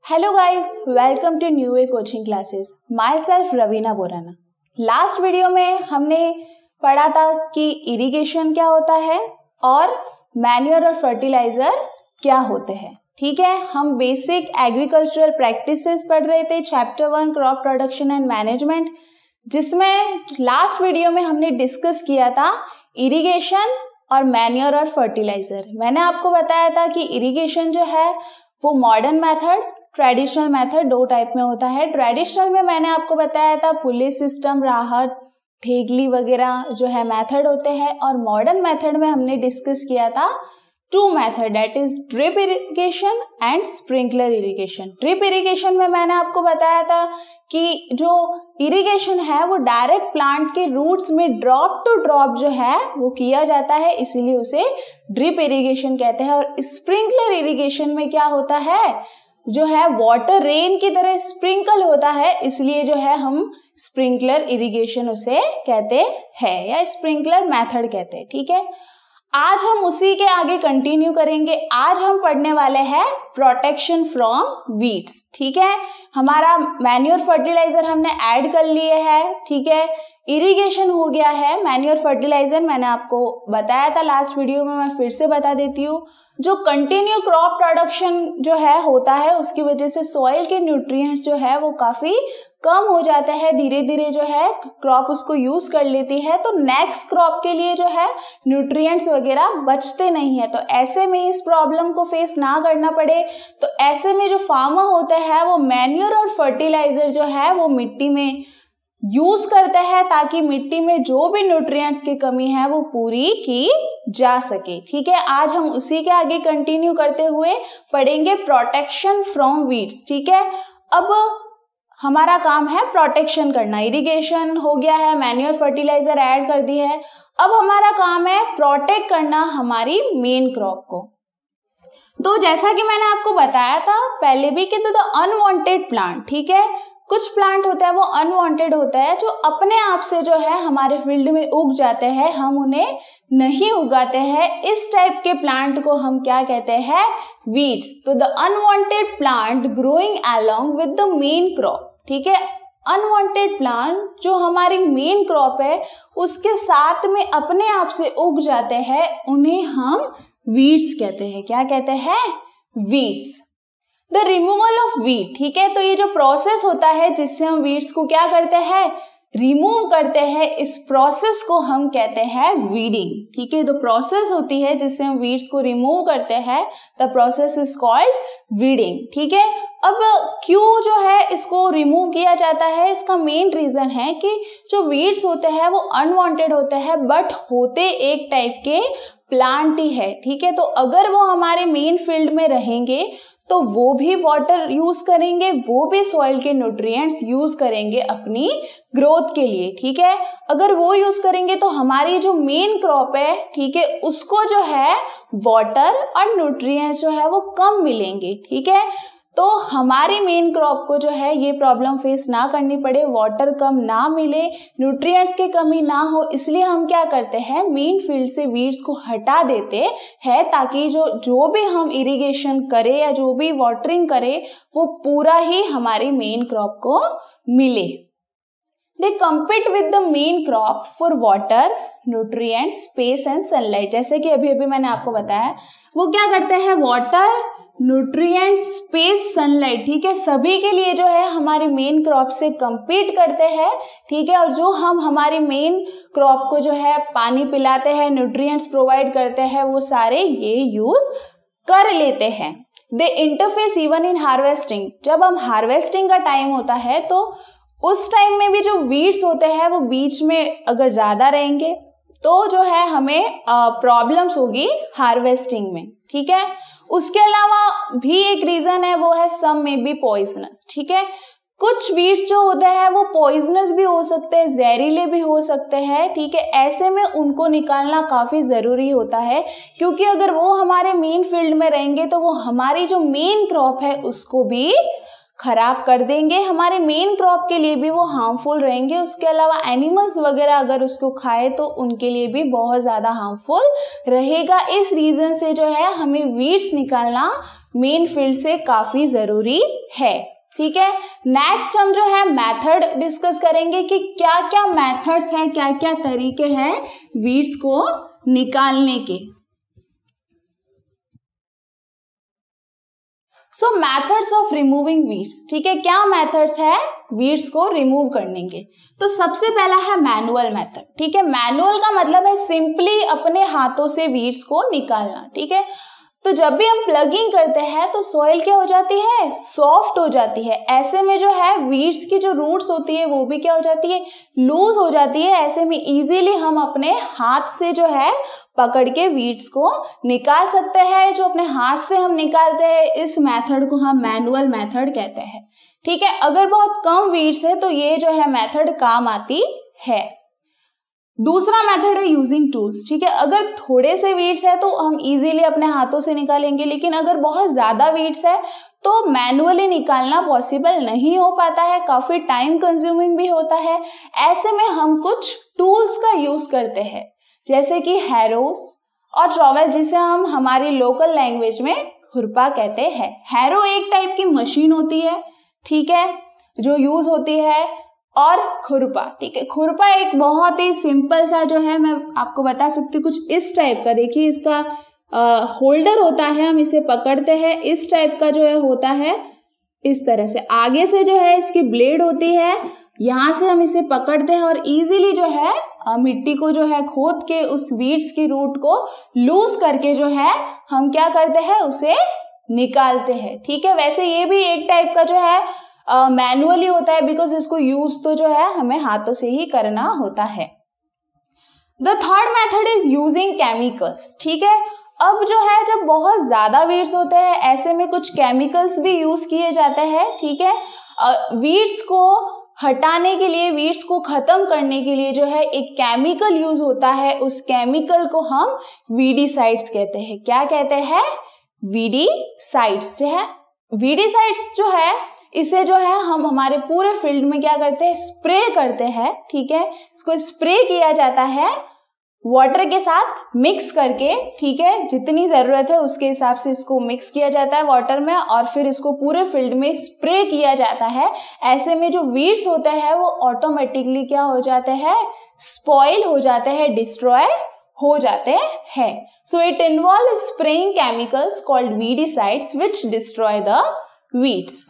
Hello guys, welcome to new way coaching classes. Myself Raveena Borana. Last video में हमने पढ़ा था कि इरिगेशन क्या होता है और मैन्योर और फर्टिलाइजर क्या होते हैं। ठीक है, हम बेसिक एग्रीकल्चरल प्रैक्टिसेस पढ़ रहे थे, chapter 1 crop production and management, जिसमें लास्ट वीडियो में हमने डिस्कस किया था इरिगेशन और मैन्योर और फर्टिलाइजर। मैंने आपको बताया था कि इरिगेशन जो है वो मॉडर्न मेथड, ट्रेडिशनल मेथड दो टाइप में होता है। ट्रेडिशनल में मैंने आपको बताया था पुली सिस्टम, राहत, ठेगली वगैरह जो है मेथड होते हैं, और मॉडर्न मेथड में हमने डिस्कस किया था two method, that is drip irrigation and sprinkler irrigation. Drip irrigation में मैंने आपको बताया था कि जो इरिगेशन है वो डायरेक्ट प्लांट के रूट्स में ड्रॉप टू ड्रॉप जो है वो किया जाता है, इसीलिए उसे ड्रिप इरिगेशन कहते हैं। और स्प्रिंकलर इरिगेशन में क्या होता है, जो है वाटर रेन की तरह स्प्रिंकल होता है, इसलिए जो है हम स्प्रिंकलर इरिगेशन उसे कहते हैं या स्प्रिंकलर मेथड कहते हैं। ठीक है, आज हम उसी के आगे कंटिन्यू करेंगे। आज हम पढ़ने वाले हैं प्रोटेक्शन फ्रॉम वीड्स। ठीक है, हमारा मैन्योर फर्टिलाइजर हमने ऐड कर लिए हैं। ठीक है, इरिगेशन हो गया है। मैन्योर फर्टिलाइजर मैंने आपको बताया था लास्ट वीडियो में, मैं फिर से बता देती हूँ। जो कंटिन्यू क्रॉप प्रोडक्शन जो है होता है, उसकी वजह से सॉइल के न्यूट्रिएंट्स जो है वो काफी कम हो जाते हैं, धीरे धीरे जो है क्रॉप उसको यूज कर लेती है, तो नेक्स्ट क्रॉप के लिए जो है न्यूट्रिएंट्स वगैरह बचते नहीं है। तो ऐसे में इस प्रॉब्लम को फेस ना करना पड़े, तो ऐसे में जो फार्मर होते हैं वो मैन्योर और फर्टिलाइजर जो है वो मिट्टी में यूज करते हैं, ताकि मिट्टी में जो भी न्यूट्रिएंट्स की कमी है वो पूरी की जा सके। ठीक है, आज हम उसी के आगे कंटिन्यू करते हुए पढ़ेंगे प्रोटेक्शन फ्रॉम वीड्स। ठीक है, अब हमारा काम है प्रोटेक्शन करना। इरिगेशन हो गया है, मैन्योर फर्टिलाइजर ऐड कर दी है, अब हमारा काम है प्रोटेक्ट करना हमारी मेन क्रॉप को। तो जैसा कि मैंने आपको बताया था पहले भी कि द अनवांटेड प्लांट, ठीक है, कुछ प्लांट होता है वो अनवांटेड होता है, जो अपने आप से जो है हमारे फील्ड में उग जाते हैं, हम उन्हें नहीं उगाते हैं। इस टाइप के प्लांट को हम क्या कहते हैं, वीड्स। तो the unwanted plant growing along with the main crop. ठीक है, अनवांटेड प्लांट जो हमारी मेन क्रॉप है उसके साथ में अपने आप से उग जाते हैं, उन्हें हम वीड्स कहते हैं। क्या कहते हैं, weeds. The removal of weed, ठीक है, तो ये जो प्रोसेस होता है जिससे हम वीड्स को क्या करते हैं, रिमूव करते हैं, इस प्रोसेस को हम कहते हैं वीडिंग। ठीक है, तो प्रोसेस होती है जिससे हम वीड्स को रिमूव करते हैं, the process is called weeding. ठीक है, अब क्यों जो है इसको रिमूव किया जाता है, इसका मेन रीजन है कि जो वीड्स होते हैं वो अनवांटेड होते हैं, बट होते एक टाइप के प्लांट ही है। ठीक है, तो अगर वो हमारे मेन फील्ड में रहेंगे तो वो भी वाटर यूज करेंगे, वो भी सॉइल के न्यूट्रिएंट्स यूज करेंगे अपनी ग्रोथ के लिए। ठीक है, अगर वो यूज करेंगे तो हमारी जो मेन क्रॉप है, ठीक है, उसको जो है वाटर और न्यूट्रिएंट्स जो है वो कम मिलेंगे। ठीक है, तो हमारी मेन क्रॉप को जो है ये प्रॉब्लम फेस ना करनी पड़े, वाटर कम ना मिले, न्यूट्रिएंट्स की कमी ना हो, इसलिए हम क्या करते हैं, मेन फील्ड से वीड्स को हटा देते हैं, ताकि जो भी हम इरिगेशन करें या जो भी वाटरिंग करें वो पूरा ही हमारी मेन क्रॉप को मिले। दे compete with the main crop for water, nutrients, space and sunlight। जैसे कि अभी अभी मैंने आपको बताया, वो क्या करते हैं, वाटर, न्यूट्रिएंट्स, स्पेस, सनलाइट, ठीक है, सभी के लिए जो है हमारी मेन क्रॉप से compete करते हैं। ठीक है, और जो हम हमारी मेन क्रॉप को जो है पानी पिलाते हैं, न्यूट्रिएंट्स प्रोवाइड करते हैं, वो सारे ये यूज कर लेते हैं। दे इंटरफेस इवन इन हार्वेस्टिंग। जब हम हार्वेस्टिंग का टाइम होता है तो उस टाइम में भी जो वीड्स होते हैं वो बीच में अगर ज्यादा रहेंगे तो जो है हमें प्रॉब्लम्स होगी हार्वेस्टिंग में। ठीक है, उसके अलावा भी एक रीजन है, वो है सम में बी पॉइजनस। ठीक है, कुछ वीड्स जो होते हैं वो पॉइजनस भी हो सकते हैं, जहरीले भी हो सकते हैं। ठीक है, ऐसे में उनको निकालना काफी जरूरी होता है, क्योंकि अगर वो हमारे मेन फील्ड में रहेंगे तो वो हमारी जो मेन क्रॉप है उसको भी खराब कर देंगे, हमारे मेन क्रॉप के लिए भी वो हार्मफुल रहेंगे। उसके अलावा एनिमल्स वगैरह अगर उसको खाए तो उनके लिए भी बहुत ज़्यादा हार्मफुल रहेगा। इस रीज़न से जो है हमें वीड्स निकालना मेन फील्ड से काफ़ी ज़रूरी है। ठीक है, नेक्स्ट हम जो है मेथड डिस्कस करेंगे कि क्या क्या मेथड्स हैं, क्या क्या तरीके हैं वीड्स को निकालने के। सो मेथड्स ऑफ रिमूविंग वीड्स। ठीक है, क्या मेथड्स है वीड्स को रिमूव करने के। तो सबसे पहला है मैनुअल मेथड। ठीक है, मैनुअल का मतलब है सिंपली अपने हाथों से वीड्स को निकालना। ठीक है, तो जब भी हम प्लगिंग करते हैं तो सॉइल क्या हो जाती है, सॉफ्ट हो जाती है। ऐसे में जो है वीड्स की जो रूट्स होती है वो भी क्या हो जाती है, लूज हो जाती है। ऐसे में इजीली हम अपने हाथ से जो है पकड़ के वीड्स को निकाल सकते हैं। जो अपने हाथ से हम निकालते हैं इस मेथड को हम मैनुअल मेथड कहते हैं। ठीक है, अगर बहुत कम वीड्स है तो ये जो है मेथड काम आती है। दूसरा मेथड है यूजिंग टूल्स। ठीक है, अगर थोड़े से वीड्स है तो हम इजीली अपने हाथों से निकालेंगे, लेकिन अगर बहुत ज्यादा वीड्स है तो मैनुअली निकालना पॉसिबल नहीं हो पाता है, काफी टाइम कंज्यूमिंग भी होता है। ऐसे में हम कुछ टूल्स का यूज करते हैं, जैसे कि हैरोस और ट्रॉवेल, जिसे हम हमारी लोकल लैंग्वेज में खुरपा कहते हैं। हैरो एक टाइप की मशीन होती है, ठीक है, जो यूज होती है, और खुरपा। ठीक है, खुरपा एक बहुत ही सिंपल सा जो है मैं आपको बता सकती हूँ, कुछ इस टाइप का। देखिए इसका होल्डर होता है, हम इसे पकड़ते हैं, इस टाइप का जो है होता है, इस तरह से। आगे से जो है इसकी ब्लेड होती है, यहाँ से हम इसे पकड़ते हैं और इजीली जो है मिट्टी को जो है खोद के उस वीड्स की रूट को लूज करके जो है हम क्या करते हैं, उसे निकालते हैं। ठीक है, वैसे ये भी एक टाइप का जो है मैनुअली होता है, बिकॉज इसको यूज तो जो है हमें हाथों से ही करना होता है। The third method is using chemicals. ठीक है, अब जो है जब बहुत ज्यादा वीड्स होते हैं ऐसे में कुछ केमिकल्स भी यूज किए जाते हैं। ठीक है, वीड्स को हटाने के लिए, वीड्स को खत्म करने के लिए जो है एक केमिकल यूज होता है, उस केमिकल को हम वीडीसाइड्स कहते हैं। क्या कहते हैं, वीडीसाइड्स। जो है वीडीसाइड्स जो है इसे जो है हम हमारे पूरे फील्ड में क्या करते हैं, स्प्रे करते हैं। ठीक है, इसको स्प्रे किया जाता है वाटर के साथ मिक्स करके। ठीक है, जितनी जरूरत है उसके हिसाब से इसको मिक्स किया जाता है वाटर में और फिर इसको पूरे फील्ड में स्प्रे किया जाता है। ऐसे में जो वीड्स होते हैं वो ऑटोमेटिकली क्या हो जाते हैं, स्पॉइल हो जाते हैं, डिस्ट्रॉय हो जाते हैं। So it involve spraying chemicals called weedicides which destroy the weeds.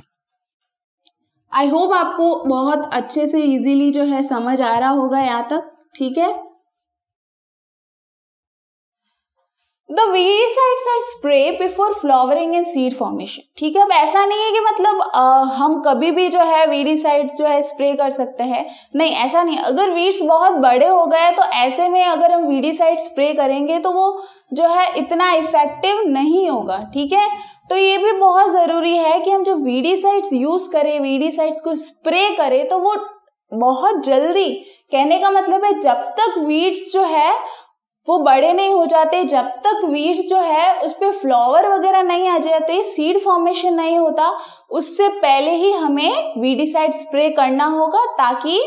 I hope आपको बहुत अच्छे से इजीली जो है समझ आ रहा होगा यहाँ तक। ठीक है, the weedicides are spray before flowering and seed formation. ठीक है, अब ऐसा नहीं है कि मतलब हम कभी भी जो है वीडीसाइड्स जो है स्प्रे कर सकते हैं, नहीं, ऐसा नहीं। अगर वीड्स बहुत बड़े हो गए तो ऐसे में अगर हम वीडीसाइड स्प्रे करेंगे तो वो जो है इतना इफेक्टिव नहीं होगा। ठीक है, तो ये भी बहुत जरूरी है कि हम जब वीडीसाइड्स यूज करें, वीडीसाइड्स को स्प्रे करें, तो वो बहुत जल्दी, कहने का मतलब है जब तक वीड्स जो है वो बड़े नहीं हो जाते, जब तक वीड्स जो है उस पे फ्लावर वगैरह नहीं आ जाते, सीड फॉर्मेशन नहीं होता, उससे पहले ही हमें वीडीसाइड स्प्रे करना होगा ताकि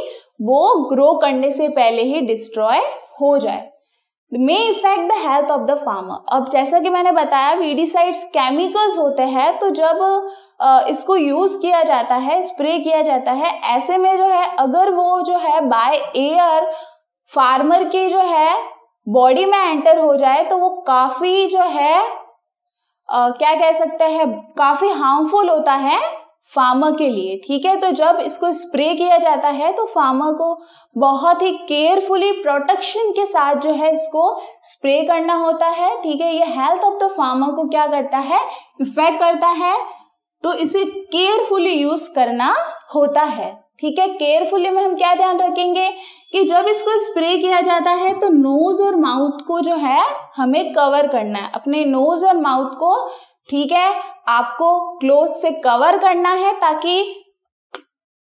वो ग्रो करने से पहले ही डिस्ट्रॉय हो जाए। May effect the health of the farmer. अब जैसा कि मैंने बताया वीडीसाइड्स केमिकल्स होते हैं, तो जब इसको यूज किया जाता है, स्प्रे किया जाता है, ऐसे में जो है अगर वो जो है बाय एयर फार्मर की जो है बॉडी में एंटर हो जाए तो वो काफी जो है क्या कह सकते हैं, काफी हार्मफुल होता है फार्मर के लिए। ठीक है, तो जब इसको स्प्रे किया जाता है तो फार्मर को बहुत ही केयरफुली प्रोटेक्शन के साथ जो है इसको स्प्रे करना होता है। ठीक है, ये हेल्थ ऑफ द फार्मर को क्या करता है, इफेक्ट करता है, तो इसे केयरफुली यूज करना होता है। ठीक है, केयरफुली में हम क्या ध्यान रखेंगे कि जब इसको स्प्रे किया जाता है तो नोज और माउथ को जो है हमें कवर करना है, अपने नोज और माउथ को। ठीक है, आपको क्लोथ से कवर करना है ताकि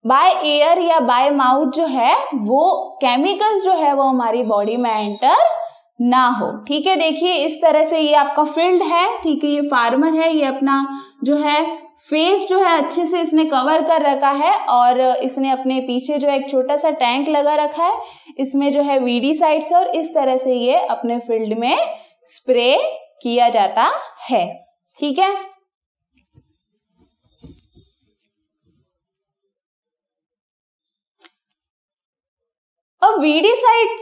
बाय एयर या बाय माउथ जो है वो केमिकल्स जो है वो हमारी बॉडी में एंटर ना हो। ठीक है, देखिए इस तरह से ये आपका फील्ड है। ठीक है, ये फार्मर है, ये अपना जो है फेस जो है अच्छे से इसने कवर कर रखा है और इसने अपने पीछे जो एक छोटा सा टैंक लगा रखा है, इसमें जो है वीडीसाइड्स है और इस तरह से ये अपने फील्ड में स्प्रे किया जाता है। ठीक है, अब वीडिसाइड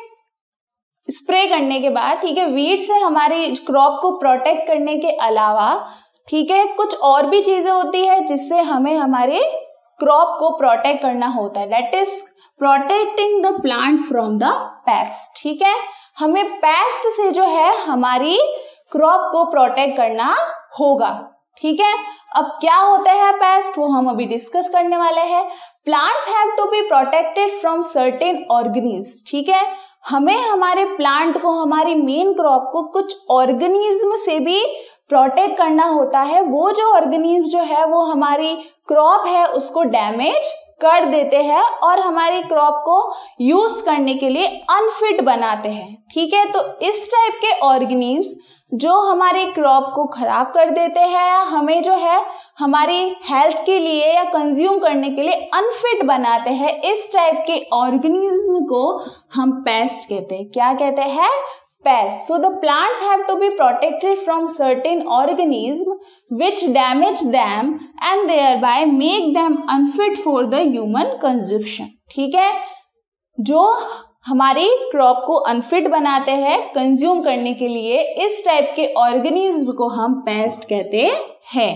स्प्रे करने के बाद, ठीक है, वीड से हमारी क्रॉप को प्रोटेक्ट करने के अलावा, ठीक है, कुछ और भी चीजें होती है जिससे हमें हमारे क्रॉप को प्रोटेक्ट करना होता है, that is protecting the plant from the paste. ठीक है, हमें पेस्ट से जो है हमारी क्रॉप को प्रोटेक्ट करना होगा। ठीक है, अब क्या होते हैं पेस्ट, वो हम अभी डिस्कस करने वाले हैं। Plants have to be protected from certain organism. ठीक है, हमें हमारे प्लांट को, हमारी मेन क्रॉप को कुछ ऑर्गेनिज्म से भी प्रोटेक्ट करना होता है। वो जो ऑर्गेनिज्म जो है वो हमारी क्रॉप है उसको डैमेज कर देते हैं और हमारी क्रॉप को यूज करने के लिए अनफिट बनाते हैं। ठीक है, तो इस टाइप के ऑर्गेनिज्म जो हमारी क्रॉप को खराब कर देते हैं या हमें जो है हमारी हेल्थ के लिए या कंज्यूम करने के लिए अनफिट बनाते हैं, इस टाइप के ऑर्गेनिज्म को हम पेस्ट कहते हैं। क्या कहते हैं? Paste. So the plants have to be protected from certain organisms which damage them and thereby make them unfit for the human consumption. ठीक है, जो हमारी क्रॉप को अनफिट बनाते हैं कंज्यूम करने के लिए, इस टाइप के ऑर्गेनिज्म को हम पेस्ट कहते हैं।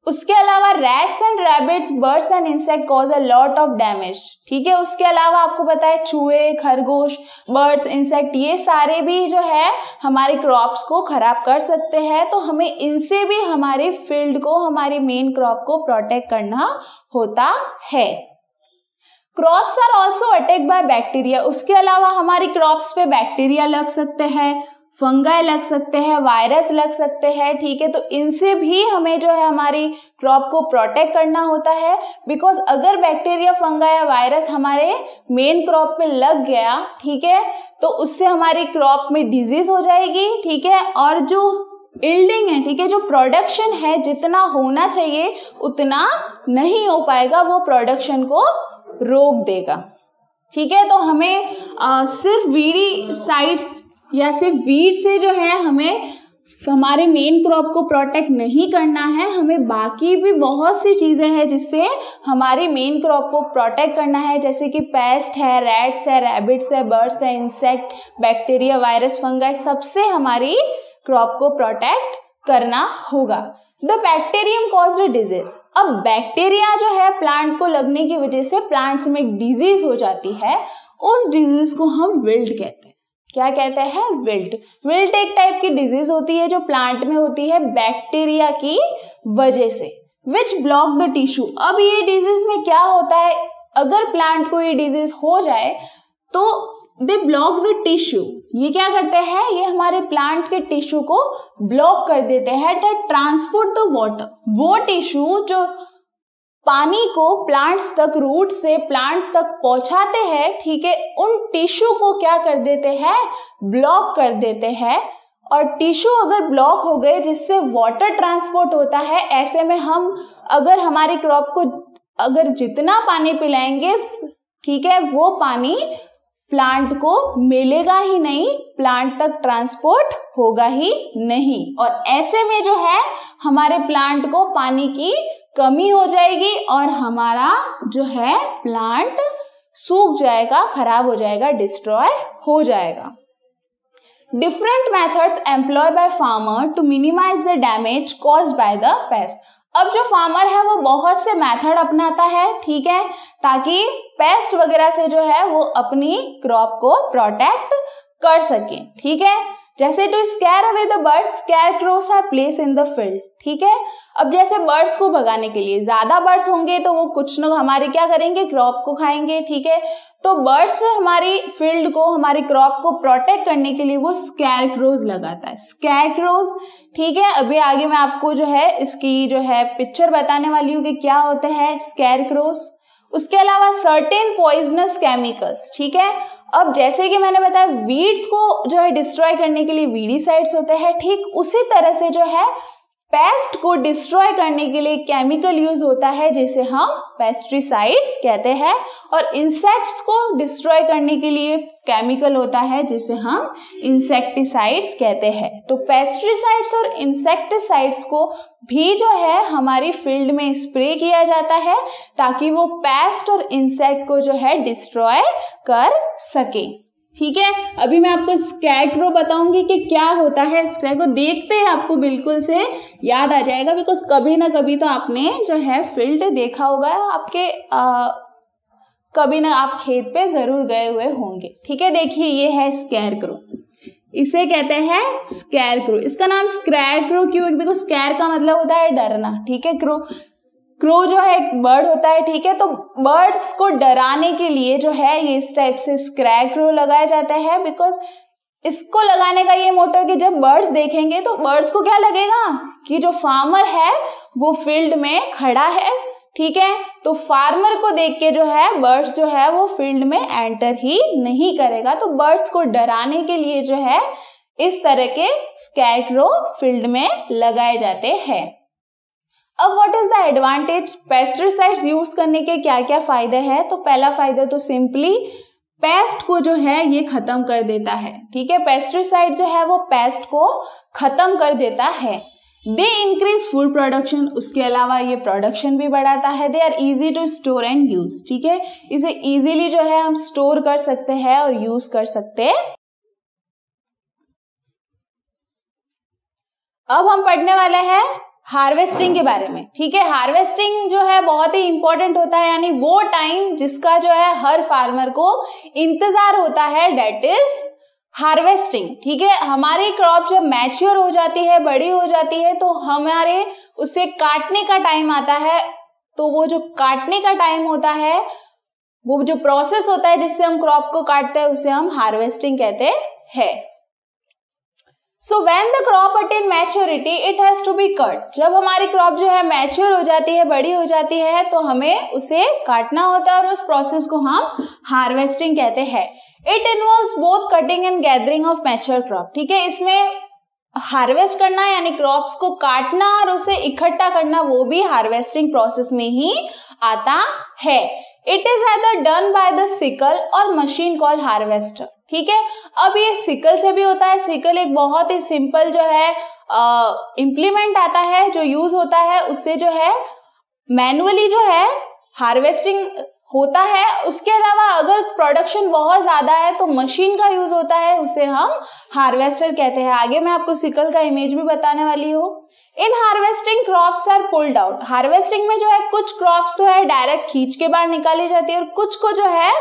उसके अलावा rats and rabbits, birds and insect cause a lot of damage. ठीक है, उसके अलावा आपको पता है चूहे, खरगोश, बर्ड्स, इंसेक्ट, ये सारे भी जो है हमारे क्रॉप्स को खराब कर सकते हैं, तो हमें इनसे भी हमारे फील्ड को, हमारी मेन क्रॉप को प्रोटेक्ट करना होता है। Crops are also attack by bacteria. उसके अलावा हमारी क्रॉप्स पे बैक्टीरिया लग सकते हैं, फंगाई लग सकते हैं, वायरस लग सकते हैं। ठीक है, तो इनसे भी हमें जो है हमारी क्रॉप को प्रोटेक्ट करना होता है, बिकॉज अगर बैक्टीरिया, फंगाई या वायरस हमारे मेन क्रॉप पे लग गया, ठीक है, तो उससे हमारी क्रॉप में डिजीज हो जाएगी। ठीक है, और जो यील्डिंग है, ठीक है, जो प्रोडक्शन है, जितना होना चाहिए उतना नहीं हो पाएगा, वो प्रोडक्शन को रोक देगा। ठीक है, तो हमें सिर्फ वीडिसाइड्स या सिर्फ वीड से जो है हमें हमारे मेन क्रॉप को प्रोटेक्ट नहीं करना है, हमें बाकी भी बहुत सी चीजें हैं जिससे हमारी मेन क्रॉप को प्रोटेक्ट करना है, जैसे कि पेस्ट है, रैट्स है, रैबिट्स है, बर्ड्स है, इंसेक्ट, बैक्टीरिया, वायरस, फंगाई, सबसे हमारी क्रॉप को प्रोटेक्ट करना होगा। The bacterium caused disease. अब बैक्टीरिया जो है प्लांट को लगने की वजह से प्लांट्स में एक डिजीज हो जाती है, उस डिजीज को हम विल्ट कहते हैं। क्या कहते हैं? विल्ट। विल्ट एक टाइप की डिजीज होती है जो प्लांट में होती है बैक्टीरिया की वजह से, विच ब्लॉक द टिश्यू। अब ये डिजीज में क्या होता है, अगर प्लांट को ये डिजीज हो जाए तो दे ब्लॉक द टिश्यू। ये क्या करते हैं, ये हमारे प्लांट के टिश्यू को ब्लॉक कर देते हैं टू ट्रांसपोर्ट द वाटर। वो टिश्यू जो पानी को प्लांट्स तक, रूट से प्लांट तक पहुंचाते हैं, ठीक है, उन टिश्यू को क्या कर देते हैं, ब्लॉक कर देते हैं। और टिश्यू अगर ब्लॉक हो गए जिससे वाटर ट्रांसपोर्ट होता है, ऐसे में हम अगर हमारी क्रॉप को अगर जितना पानी पिलाएंगे, ठीक है, वो पानी प्लांट को मिलेगा ही नहीं, प्लांट तक ट्रांसपोर्ट होगा ही नहीं, और ऐसे में जो है हमारे प्लांट को पानी की कमी हो जाएगी और हमारा जो है प्लांट सूख जाएगा, खराब हो जाएगा, डिस्ट्रॉय हो जाएगा। Different methods employ by farmer to minimize the damage caused by the pest. अब जो फार्मर है वो बहुत से मेथड अपनाता है, ठीक है, ताकि पेस्ट वगैरह से जो है वो अपनी क्रॉप को प्रोटेक्ट कर सके। ठीक है, जैसे to scare away the birds, scarecrows are place in the field. ठीक है, अब जैसे बर्ड्स को भगाने के लिए, ज्यादा बर्ड्स होंगे तो वो कुछ लोग हमारे क्या करेंगे, क्रॉप को खाएंगे। ठीक है, तो बर्ड्स हमारी फील्ड को, हमारी क्रॉप को प्रोटेक्ट करने के लिए वो स्कैरक्रोज लगाता है, स्कैरक्रोज। ठीक है, अभी आगे मैं आपको जो है इसकी जो है पिक्चर बताने वाली हूँ कि क्या होते हैं स्कैरक्रोज। उसके अलावा सर्टेन पॉइजनस केमिकल्स। ठीक है, अब जैसे कि मैंने बताया वीड्स को जो है डिस्ट्रॉय करने के लिए वीडिसाइड्स होते हैं, ठीक उसी तरह से जो है पेस्ट को डिस्ट्रॉय करने के लिए केमिकल यूज होता है जिसे हम पेस्टिसाइड्स कहते हैं, और इंसेक्ट्स को डिस्ट्रॉय करने के लिए केमिकल होता है जिसे हम इंसेक्टिसाइड्स कहते हैं। तो पेस्टिसाइड्स और इंसेक्टिसाइड्स को भी जो है हमारी फील्ड में स्प्रे किया जाता है ताकि वो पेस्ट और इंसेक्ट को जो है डिस्ट्रॉय कर सके। ठीक है, अभी मैं आपको स्कैरक्रो बताऊंगी कि क्या होता है। स्कैरक्रो देखते ही आपको बिल्कुल से याद आ जाएगा, बिकॉज कभी ना कभी तो आपने जो है फील्ड देखा होगा, आपके कभी ना आप खेत पे जरूर गए हुए होंगे। ठीक है, देखिए ये है स्कैरक्रो, इसे कहते हैं स्कैरक्रो। इसका नाम स्कैरक्रो क्यों? बिकॉज स्कैर का मतलब होता है डरना। ठीक है, क्रो जो है एक बर्ड होता है। ठीक है, तो बर्ड्स को डराने के लिए जो है ये इस टाइप से स्कैरक्रो लगाया जाता है, बिकॉज इसको लगाने का ये मोटो है कि जब बर्ड्स देखेंगे तो बर्ड्स को क्या लगेगा कि जो फार्मर है वो फील्ड में खड़ा है। ठीक है, तो फार्मर को देख के जो है बर्ड्स जो है वो फील्ड में एंटर ही नहीं करेगा। तो बर्ड्स को डराने के लिए जो है इस तरह के स्कैरक्रो फील्ड में लगाए जाते हैं। अब what is the advantage? Pesticides use करने के क्या क्या फायदे हैं? तो पहला फायदा तो सिंपली पेस्ट को जो है ये खत्म कर देता है। ठीक है, पेस्टिसाइड जो है वो पेस्ट को खत्म कर देता है। दे इंक्रीज फूड प्रोडक्शन, उसके अलावा ये प्रोडक्शन भी बढ़ाता है। They are easy to store and use. ठीक है, इसे इजीली जो है हम स्टोर कर सकते हैं और यूज कर सकते हैं। अब हम पढ़ने वाले हैं हार्वेस्टिंग के बारे में। ठीक है, हार्वेस्टिंग जो है बहुत ही इंपॉर्टेंट होता है, यानी वो टाइम जिसका जो है हर फार्मर को इंतजार होता है, डेट इज हार्वेस्टिंग। ठीक है, हमारी क्रॉप जब मैच्योर हो जाती है, बड़ी हो जाती है, तो हमारे उसे काटने का टाइम आता है। तो वो जो काटने का टाइम होता है, वो जो प्रोसेस होता है जिससे हम क्रॉप को काटते हैं, उसे हम हार्वेस्टिंग कहते हैं। So when the crop attain maturity, it has to be cut. जब हमारी क्रॉप जो है मैच्योर हो जाती है, बड़ी हो जाती है, तो हमें उसे काटना होता है और उस प्रोसेस को हम हार्वेस्टिंग कहते हैं। It involves both cutting and gathering of mature crop. ठीक है, इसमें हार्वेस्ट करना यानी क्रॉप्स को काटना और उसे इकट्ठा करना, वो भी हार्वेस्टिंग प्रोसेस में ही आता है। It is either done by the sickle और मशीन कॉल्ड हार्वेस्टर। ठीक है, अब ये सिकल से भी होता है। सिकल एक बहुत ही सिंपल जो है इम्प्लीमेंट आता है जो यूज होता है, उससे जो है मैनुअली जो है हार्वेस्टिंग होता है। उसके अलावा अगर प्रोडक्शन बहुत ज्यादा है तो मशीन का यूज होता है, उसे हम हार्वेस्टर कहते हैं। आगे मैं आपको सिकल का इमेज भी बताने वाली हूँ। In harvesting crops are pulled out. Harvesting में जो है कुछ क्रॉप्स तो है डायरेक्ट खींच के बाहर निकाली जाती है और कुछ को जो है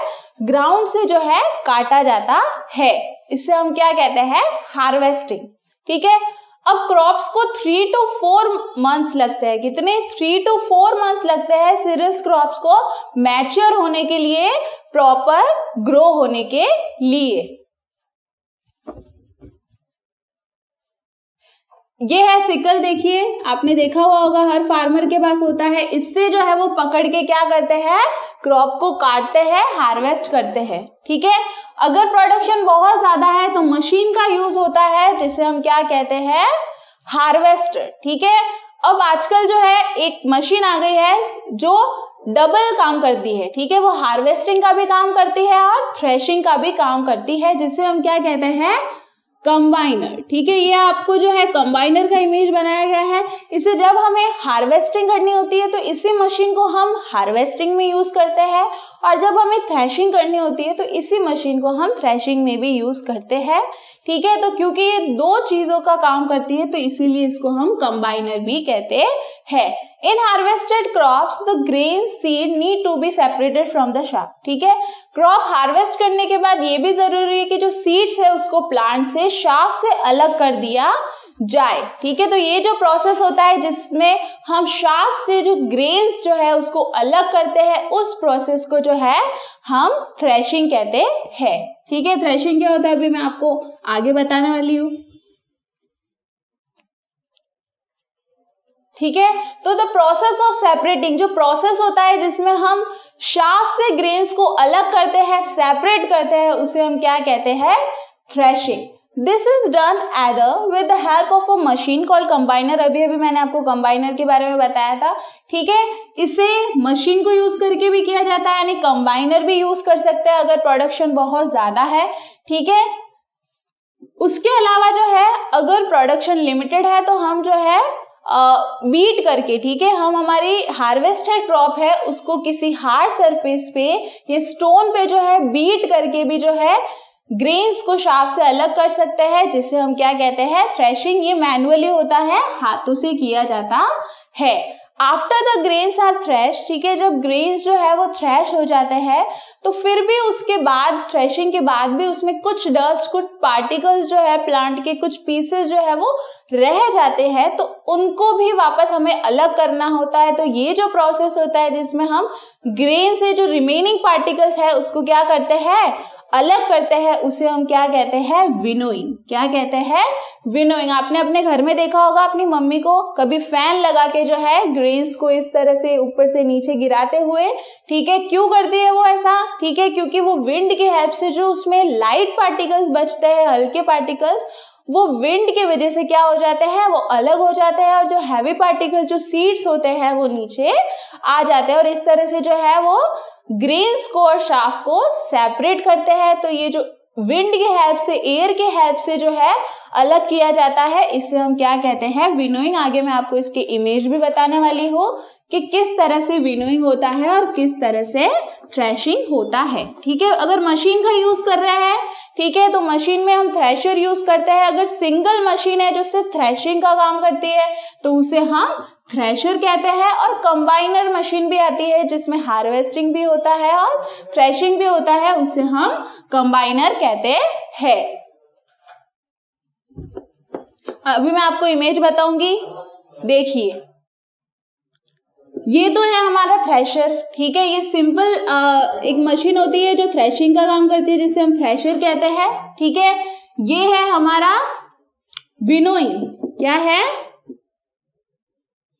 ग्राउंड से जो है काटा जाता है। इसे हम क्या कहते हैं? हार्वेस्टिंग। ठीक है, अब क्रॉप्स को 3 to 4 मंथ्स लगते हैं। कितने? 3 to 4 मंथ्स लगते हैं सीरियस क्रॉप्स को मैच्योर होने के लिए, प्रॉपर ग्रो होने के लिए। ये है सिकल, देखिए आपने देखा हुआ होगा, हर फार्मर के पास होता है। इससे जो है वो पकड़ के क्या करते हैं? क्रॉप को काटते हैं, हार्वेस्ट करते हैं। ठीक है, अगर प्रोडक्शन बहुत ज्यादा है तो मशीन का यूज होता है जिसे हम क्या कहते हैं? हार्वेस्टर। ठीक है, अब आजकल जो है एक मशीन आ गई है जो डबल काम करती है। ठीक है, वो हार्वेस्टिंग का भी काम करती है और थ्रेशिंग का भी काम करती है, जिसे हम क्या कहते हैं? कंबाइनर। ठीक है, ये आपको जो है कंबाइनर का इमेज बनाया गया है। इसे जब हमें हार्वेस्टिंग करनी होती है तो इसी मशीन को हम हार्वेस्टिंग में यूज करते हैं, और जब हमें थ्रेशिंग करनी होती है तो इसी मशीन को हम थ्रेशिंग में भी यूज करते हैं। ठीक है, तो क्योंकि ये दो चीजों का काम करती है तो इसीलिए इसको हम कंबाइनर भी कहते हैं। In harvested crops the grain seed need to be separated from the shaft. ठीक है, क्रॉप हार्वेस्ट करने के बाद ये भी जरूरी है कि जो सीड्स है उसको प्लांट से, शाफ्ट से अलग कर दिया जाए। ठीक है, तो ये जो प्रोसेस होता है जिसमें हम शाफ्ट से जो ग्रेन्स जो है उसको अलग करते हैं, उस प्रोसेस को जो है हम थ्रेशिंग कहते हैं। ठीक है, थ्रेशिंग क्या होता है अभी मैं आपको आगे बताने वाली हूँ। ठीक है, तो द प्रोसेस ऑफ सेपरेटिंग, जो प्रोसेस होता है जिसमें हम शाफ्ट से ग्रेन्स को अलग करते हैं, सेपरेट करते हैं, उसे हम क्या कहते हैं? Threshing. This is done either with the help of a machine called combiner. अभी मैंने आपको कंबाइनर के बारे में बताया था, ठीक है। इसे मशीन को यूज करके भी किया जाता है, यानी कंबाइनर भी यूज कर सकते हैं अगर प्रोडक्शन बहुत ज्यादा है, ठीक है। उसके अलावा जो है अगर प्रोडक्शन लिमिटेड है तो हम जो है बीट करके, ठीक है, हम हमारी हार्वेस्टेड क्रॉप है उसको किसी हार्ड सरफेस पे या स्टोन पे जो है बीट करके भी जो है ग्रेन्स को शाफ्ट से अलग कर सकते हैं, जिसे हम क्या कहते हैं, थ्रेशिंग। ये मैनुअली होता है, हाथों से किया जाता है। After the grains are thresh, ठीक है, जब ग्रेन्स जो है वो थ्रेश हो जाते हैं तो फिर भी उसके बाद, थ्रेशिंग के बाद भी उसमें कुछ डस्ट, कुछ पार्टिकल्स जो है प्लांट के कुछ पीसेस जो है वो रह जाते हैं, तो उनको भी वापस हमें अलग करना होता है। तो ये जो प्रोसेस होता है जिसमें हम ग्रेन से जो रिमेनिंग पार्टिकल्स है उसको क्या करते हैं, अलग करते हैं, उसे हम क्या कहते हैं, विनोइंग। क्या कहते हैं, विनोइंग। आपने अपने घर में देखा होगा अपनी मम्मी को कभी फैन लगा के जो है ग्रेन्स को इस तरह से ऊपर से नीचे गिराते हुए, ठीक है। क्यों करती है वो ऐसा, ठीक है, क्योंकि वो विंड की हेल्प से जो उसमें लाइट पार्टिकल्स बचते हैं, हल्के पार्टिकल्स, वो विंड की वजह से क्या हो जाते हैं, वो अलग हो जाते हैं, और जो हैवी पार्टिकल, जो सीड्स होते हैं, वो नीचे आ जाते हैं, और इस तरह से जो है वो ग्रेन्स को और शाफ्ट को सेपरेट करते हैं। तो ये जो विंड के हेल्प से, एयर के हेल्प से जो है अलग किया जाता है, इसे हम क्या कहते हैं, विनोइंग। आगे मैं आपको इसके इमेज भी बताने वाली हूँ कि किस तरह से विनोइंग होता है और किस तरह से थ्रेशिंग होता है, ठीक है। अगर मशीन का यूज कर रहे हैं, ठीक है, तो मशीन में हम थ्रेशर यूज करते हैं। अगर सिंगल मशीन है जो सिर्फ थ्रेशिंग का काम करती है तो उसे हम थ्रेशर कहते हैं। और कंबाइनर मशीन भी आती है जिसमें हार्वेस्टिंग भी होता है और थ्रेशिंग भी होता है, उसे हम कंबाइनर कहते हैं। अभी मैं आपको इमेज बताऊंगी, देखिए, ये तो है हमारा थ्रेशर, ठीक है। ये सिंपल एक मशीन होती है जो थ्रेशिंग का काम करती है, जिसे हम थ्रेशर कहते हैं, ठीक है। ये है हमारा विनोइंग। क्या है,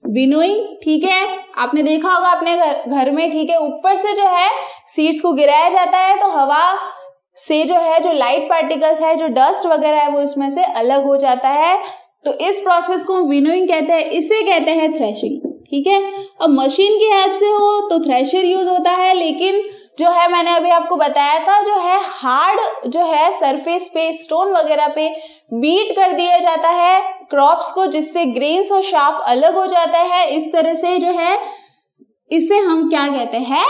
विनोइंग, ठीक है। आपने देखा होगा अपने घर में, ठीक है, ऊपर से जो है सीड्स को गिराया जाता है तो हवा से जो है जो लाइट पार्टिकल्स है, जो डस्ट वगैरह है, वो इसमें से अलग हो जाता है। तो इस प्रोसेस को हम विनोइंग कहते हैं, इसे कहते हैं थ्रेशिंग, ठीक है। अब मशीन की हेल्प से हो तो थ्रेशर यूज होता है, लेकिन जो है मैंने अभी आपको बताया था, जो है हार्ड जो है सरफेस पे, स्टोन वगैरह पे बीट कर दिया जाता है क्रॉप्स को, जिससे ग्रेन्स और शाफ्ट अलग हो जाता है। इस तरह से जो है इसे हम क्या कहते हैं,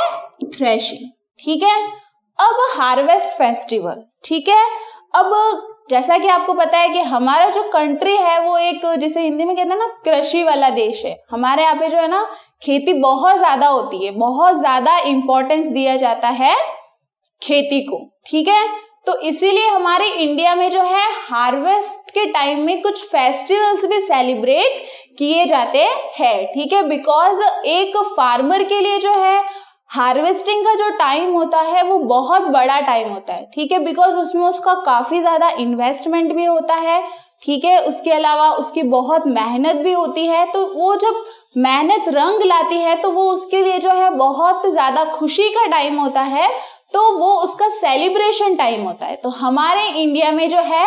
थ्रेशिंग, ठीक है। अब हार्वेस्ट फेस्टिवल, ठीक है। अब जैसा कि आपको पता है कि हमारा जो कंट्री है वो एक, जिसे हिंदी में कहते हैं ना, कृषि वाला देश है। हमारे यहाँ पे जो है ना खेती बहुत ज्यादा होती है, बहुत ज्यादा इंपॉर्टेंस दिया जाता है खेती को, ठीक है। तो इसीलिए हमारे इंडिया में जो है हार्वेस्ट के टाइम में कुछ फेस्टिवल्स भी सेलिब्रेट किए जाते हैं, ठीक है। बिकॉज एक फार्मर के लिए जो है हार्वेस्टिंग का जो टाइम होता है वो बहुत बड़ा टाइम होता है, ठीक है। बिकॉज उसमें उसका काफी ज्यादा इन्वेस्टमेंट भी होता है, ठीक है। उसके अलावा उसकी बहुत मेहनत भी होती है। तो वो जब मेहनत रंग लाती है तो वो उसके लिए जो है बहुत ज्यादा खुशी का टाइम होता है, तो वो उसका सेलिब्रेशन टाइम होता है। तो हमारे इंडिया में जो है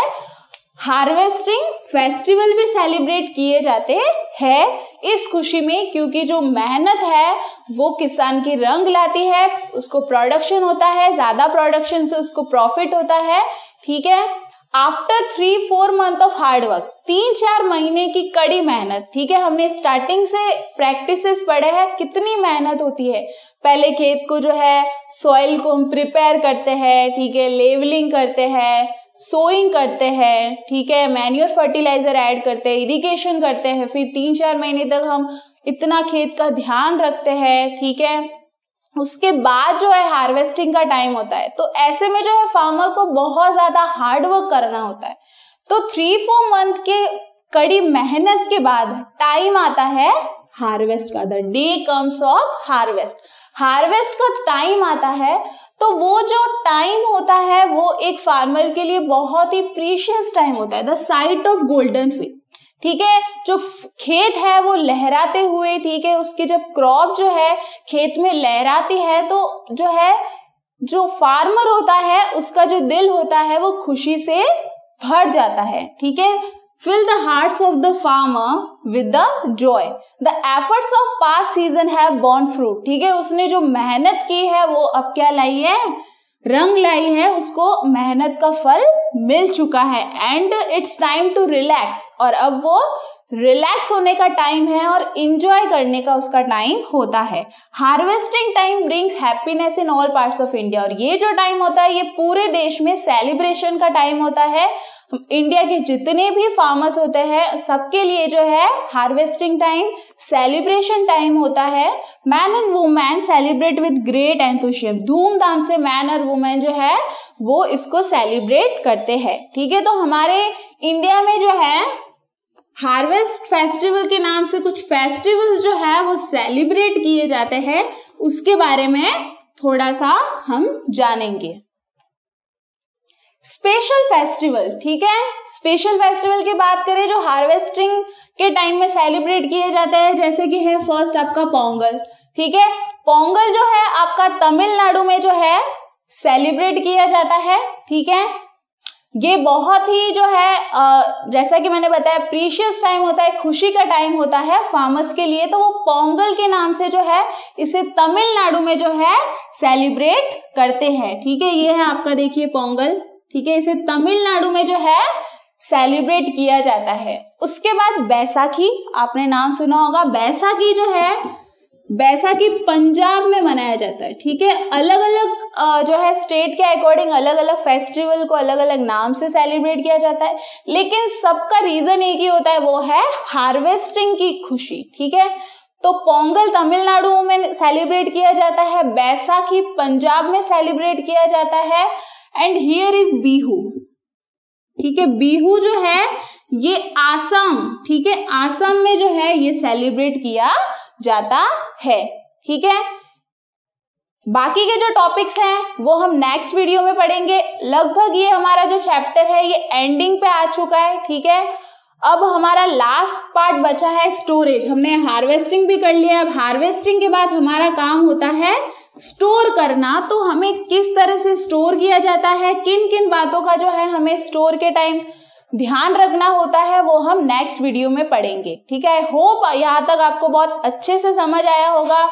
हार्वेस्टिंग फेस्टिवल भी सेलिब्रेट किए जाते हैं इस खुशी में, क्योंकि जो मेहनत है वो किसान की रंग लाती है, उसको प्रोडक्शन होता है, ज्यादा प्रोडक्शन से उसको प्रॉफिट होता है, ठीक है। After 3-4 month of hard work, 3-4 महीने की कड़ी मेहनत, ठीक है। हमने स्टार्टिंग से प्रैक्टिसेस पढ़े हैं, कितनी मेहनत होती है। पहले खेत को जो है सॉइल को हम प्रिपेयर करते हैं, ठीक है, लेवलिंग करते हैं, सोइंग करते हैं, ठीक है, मैन्योर फर्टिलाइजर ऐड करते हैं, इरिगेशन करते हैं, फिर 3-4 महीने तक हम इतना खेत का ध्यान रखते हैं, ठीक है। उसके बाद जो है हार्वेस्टिंग का टाइम होता है। तो ऐसे में जो है फार्मर को बहुत ज्यादा हार्ड वर्क करना होता है। तो 3-4 मंथ के कड़ी मेहनत के बाद टाइम आता है हार्वेस्ट का। The day comes of harvest, harvest का टाइम आता है। तो वो जो टाइम होता है वो एक फार्मर के लिए बहुत ही प्रीशियस टाइम होता है, the site of golden field, ठीक है। जो खेत है वो लहराते हुए, ठीक है, उसकी जब क्रॉप जो है खेत में लहराती है तो जो है जो फार्मर होता है उसका जो दिल होता है वो खुशी से भर जाता है, ठीक है। Fill the hearts of the farmer with the joy. The efforts of past season have borne fruit. ठीक है, उसने जो मेहनत की है वो अब क्या लाई है, रंग लाई है, उसको मेहनत का फल मिल चुका है। And it's time to relax, और अब वो रिलैक्स होने का टाइम है और इंजॉय करने का उसका टाइम होता है। Harvesting time brings happiness in all parts of India, और ये जो टाइम होता है ये पूरे देश में सेलिब्रेशन का टाइम होता है। इंडिया के जितने भी फार्मर्स होते हैं सबके लिए जो है हार्वेस्टिंग टाइम सेलिब्रेशन टाइम होता है। Man and women celebrate with great enthusiasm, धूमधाम से मैन और वुमेन जो है वो इसको सेलिब्रेट करते हैं, ठीक है। तो हमारे इंडिया में जो है हार्वेस्ट फेस्टिवल के नाम से कुछ फेस्टिवल्स जो है वो सेलिब्रेट किए जाते हैं, उसके बारे में थोड़ा सा हम जानेंगे। स्पेशल फेस्टिवल, ठीक है। स्पेशल फेस्टिवल की बात करें जो हार्वेस्टिंग के टाइम में सेलिब्रेट किए जाते हैं, जैसे कि है फर्स्ट आपका पोंगल, ठीक है। पोंगल जो है आपका तमिलनाडु में जो है सेलिब्रेट किया जाता है, ठीक है। ये बहुत ही जो है जैसा कि मैंने बताया प्रीशियस टाइम होता है, खुशी का टाइम होता है फार्मर्स के लिए, तो वो पोंगल के नाम से जो है इसे तमिलनाडु में जो है सेलिब्रेट करते हैं, ठीक है। ये है आपका देखिए पोंगल, ठीक है, इसे तमिलनाडु में जो है सेलिब्रेट किया जाता है। उसके बाद बैसाखी, आपने नाम सुना होगा। बैसाखी जो है, बैसाखी पंजाब में मनाया जाता है, ठीक है। अलग अलग जो है स्टेट के अकॉर्डिंग अलग अलग फेस्टिवल को अलग अलग नाम से सेलिब्रेट किया जाता है, लेकिन सबका रीजन एक ही होता है, वो है हार्वेस्टिंग की खुशी, ठीक है। तो पोंगल तमिलनाडु में सेलिब्रेट किया जाता है, बैसाखी पंजाब में सेलिब्रेट किया जाता है, एंड हियर इज बिहू, ठीक है। बिहू जो है ये आसाम, ठीक है, आसाम में जो है ये सेलिब्रेट किया जाता है, ठीक है। बाकी के जो टॉपिक्स हैं वो हम नेक्स्ट वीडियो में पढ़ेंगे। लगभग ये हमारा जो चैप्टर है ये एंडिंग पे आ चुका है, ठीक है। अब हमारा लास्ट पार्ट बचा है स्टोरेज। हमने हार्वेस्टिंग भी कर लिया, अब हार्वेस्टिंग के बाद हमारा काम होता है स्टोर करना। तो हमें किस तरह से स्टोर किया जाता है, किन किन बातों का जो है हमें स्टोर के टाइम ध्यान रखना होता है, वो हम नेक्स्ट वीडियो में पढ़ेंगे, ठीक है। आई होप यहाँ तक आपको बहुत अच्छे से समझ आया होगा।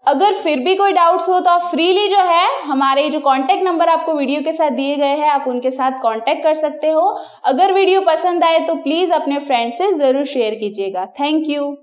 अगर फिर भी कोई डाउट्स हो तो आप फ्रीली जो है हमारे जो कांटेक्ट नंबर आपको वीडियो के साथ दिए गए हैं आप उनके साथ कांटेक्ट कर सकते हो। अगर वीडियो पसंद आए तो प्लीज अपने फ्रेंड से जरूर शेयर कीजिएगा। Thank you.